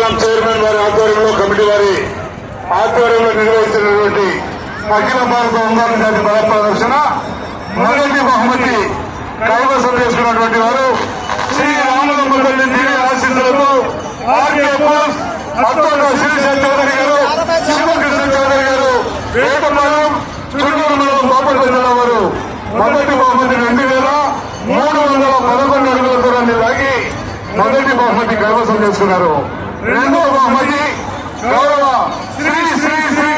మండలం చైర్మన్ వారి ఆధ్వర్యంలో కమిటీ వారి ఆధ్వర్యంలో నిర్వహించినటువంటి అఖిల భారత హోంగార్డ్ జాతి బల ప్రదర్శన మొదటి బహుమతి కైవసం చేసుకున్నటువంటి వారు శ్రీ రామలింగ తల్లి దివ్య ఆశీస్సులతో ఆర్కే పోస్ట్ అత్తోట శ్రీశైల చౌదరి గారు, శివకృష్ణ చౌదరి గారు, వేటపాలెం చుట్టూరు మండలం బాపట్ల జిల్లా వారు మొదటి బహుమతి 2311 అడుగుల దూరాన్ని లాగి మొదటి బహుమతి కైవసం చేసుకున్నారు. రెండవ బహుమతి గౌరవ శ్రీ శ్రీ శ్రీ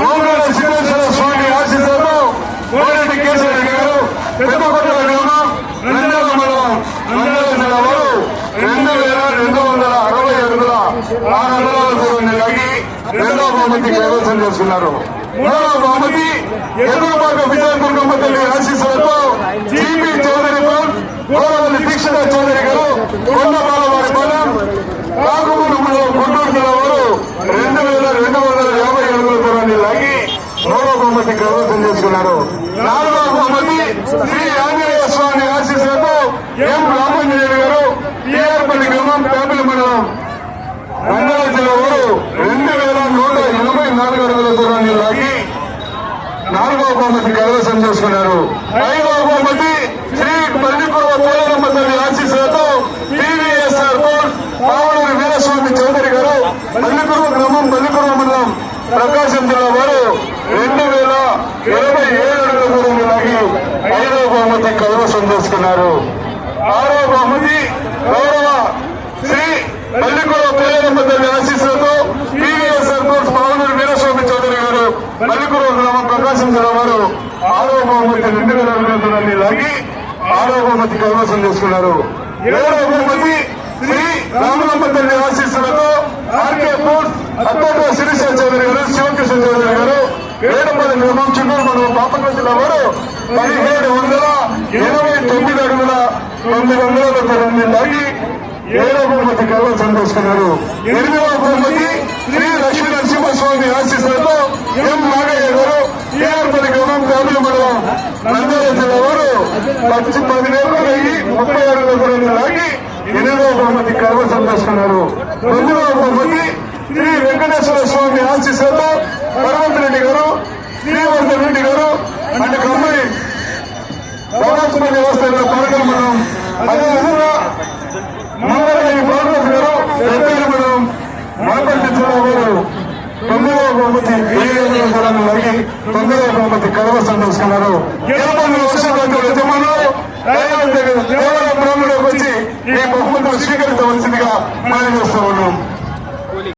ఓంకార సిద్ధేశ్వర స్వామి ఆశీస్సులతో కోరెడ్డి కేశవరెడ్డి గారు, పెద్దకొండల గ్రామం, నంద్యాల మండలం, నంద్యాల జిల్లా వారు 2260 అడుగుల 6 అంగుళాల దూరాన్ని లాగి రెండవ బహుమతి కైవసం చేసుకున్నారు. మూడవ బహుమతి ఎదురుపాక విజయదుర్గమ్మ తల్లి ఆశీస్సులతో జీపీ చౌదరి గోరవల్లి దీక్షిత చౌదరి గారు, కొండపాలవారి పాలెం, కాకుమూరు మండలం, గుంటూరు జిల్లా వారు 2250 అడుగుల దూరాన్ని లాగి మూడవ బహుమతి కైవసం చేసుకున్నారు. నాలుగవ బహుమతి శ్రీ ఆంజనేయ స్వామి ఆశీస్సులతో ఎం రామాంజనేయుడు గారు, టీఆర్పల్లి గ్రామం, పేపల్లి మండలం, నంద్యాల జిల్లా వారు 2184 అడుగుల దూరాన్ని లాగి నాలుగవ బహుమతి కైవసం చేసుకున్నారు. ఐదవ బహుమతి శ్రీ పల్లిపుర పోలరమ్మ తల్లి ఆశీస్సులతో టీవీఎస్ఆర్ బోర్డ్ పావనూరి వీరస్వామి చౌదరి గారు, పల్లిపుర గ్రామం, పల్లిపుర మండలం, ప్రకాశం జిల్లా వారు 2027 అడుగుల దూరాన్ని లాగి ఐదవ బహుమతి కైవసం చేసుకున్నారు. ఆరవ బహుమతి గౌరవ శ్రీ పల్లిపుర పోలరమ్మ తల్లి ఆశీస్సులతో టీవీఎస్ఆర్ బోర్డ్ పావనూరి వీరస్వామి చౌదరి గారు, పల్లిపుర గ్రామం, ప్రకాశం జిల్లా వారు ఆరవ బహుమతి 2000 అడుగుల దూరాన్ని లాగి ఆరవ బహుమతి కైవసం చేసుకున్నారు. ఏడవ బహుమతి శ్రీ రామలింగ తల్లి ఆశీస్సులతో ఆర్కే పోస్ట్ అత్తోట శ్రీశైల చౌదరి గారు, శివకృష్ణ చౌదరి గారు, వేటపల్లి గ్రామం, చుట్టూరు మండలం, బాపట్ల జిల్లా వారు 1789 అడుగుల 9 అంగుళాల దూరాన్ని లాగి ఏడవ బహుమతి కైవసం చేసుకున్నారు. ఎనిమిదవ బహుమతి శ్రీ లక్ష్మీ నరసింహస్వామి ఆశీస్సులతో ఎం నాగయ్య గారు, టీఆర్పల్లి గ్రామం, పేపల్లి మండలం, నంద్యాల జిల్లా వారు 10,30 అడుగుల దూరాన్ని లాగి 8వ బహుమతి కైవసం చేసుకున్నారు. 9వ బహుమతి శ్రీ వెంకటేశ్వర స్వామి ఆశీస్సులతో పరమంతరెడ్డి గారు, శ్రీవర్ధన్ రెడ్డి గారు అంటే కమ్మాయి గౌరవ వ్యవస్థ పరకల మండలం, అదేవిధంగా మంగళగిరి బాలరాజు గారు, పెద్దగిరి మండలం, మాపల్లి జిల్లా వారు 9వ బహుమతి 7 అడుగుల దూరాన్ని లాగి 9వ బహుమతి కైవసం చేసుకున్నారు. 20 వర్షాల యజమానులు దేవాలయ బ్రాహ్మణులకు వచ్చి ఈ బహుమతులు స్వీకరించవలసిందిగా మనం చేస్తూ ఉన్నాం.